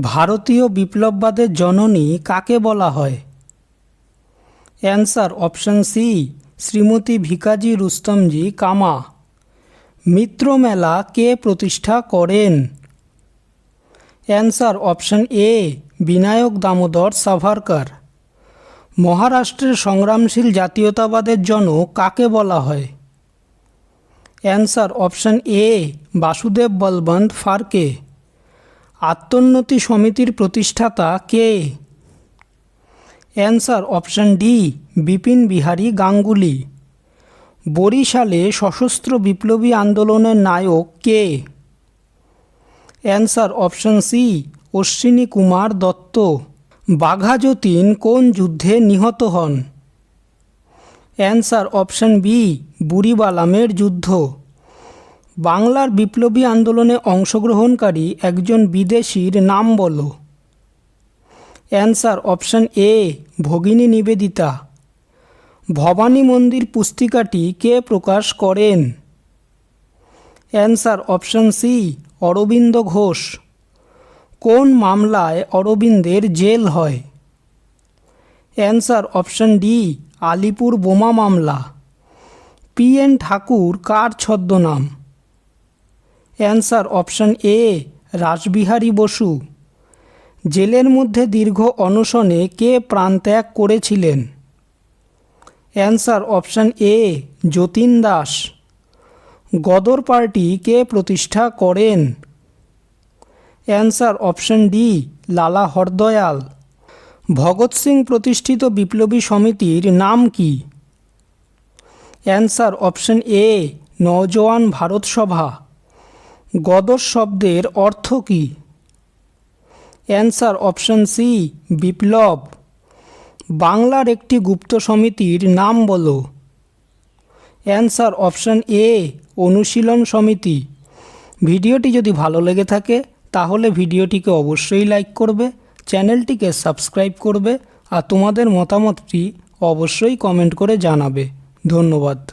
ভারতীয় বিপ্লববাদের জননী কাকে বলা হয়? Answer option C, Shrimati Bhikaji Rustomji Cama. Mitra Mela কে প্রতিষ্ঠা করেন? Answer option A, Vinayak Damodar Savarkar. মহারাষ্ট্রের সংগ্রামশীল জাতীয়তাবাদের জনক কাকে বলা হয়? Answer option A, Vasudev Balwant Phadke. আত্মোন্নতি সমিতির প্রতিষ্ঠাতা কে? Answer option D, Bipin Bihari Ganguly. বরিশালে সশস্ত্র বিপ্লবী আন্দোলনের নায়ক কে? Answer option C, Ashwini Kumar Dutta. Bagha Jatin কোন যুদ্ধে নিহত হন? অ্যান্সার অপশন বি, বুড়িবালামের যুদ্ধ। বাংলার বিপ্লবী আন্দোলনে অংশগ্রহণকারী একজন বিদেশির নাম বলো। অ্যান্সার অপশন এ, ভগিনী নিবেদিতা। ভবানী মন্দির পুস্তিকাটি কে প্রকাশ করেন? Answer option C, Aurobindo Ghosh. কোন মামলায় অরবিন্দের জেল হয়? অ্যান্সার অপশন ডি, আলিপুর বোমা মামলা। পি.এন. ঠাকুর কার ছদ্মনাম? Answer option A, Rashbehari Bose. জেলের মধ্যে দীর্ঘ অনশনে কে প্রাণত্যাগ করেছিলেন? Answer option A, Jatin Das. Ghadar Party কে প্রতিষ্ঠা করেন? অ্যান্সার অপশন ডি, লালা হরদয়াল। ভগৎ সিং প্রতিষ্ঠিত বিপ্লবী সমিতির নাম কি? অ্যান্সার অপশন এ, নওজোয়ান ভারত সভা। গদর শব্দের অর্থ কী? অ্যান্সার অপশন সি, বিপ্লব। বাংলার একটি গুপ্ত সমিতির নাম বলো। অ্যান্সার অপশন এ, অনুশীলন সমিতি। ভিডিওটি যদি ভালো লেগে থাকে তাহলে ভিডিওটিকে অবশ্যই লাইক করবে, চ্যানেলটিকে সাবস্ক্রাইব করবে আর তোমাদের মতামতটি অবশ্যই কমেন্ট করে জানাবে। ধন্যবাদ।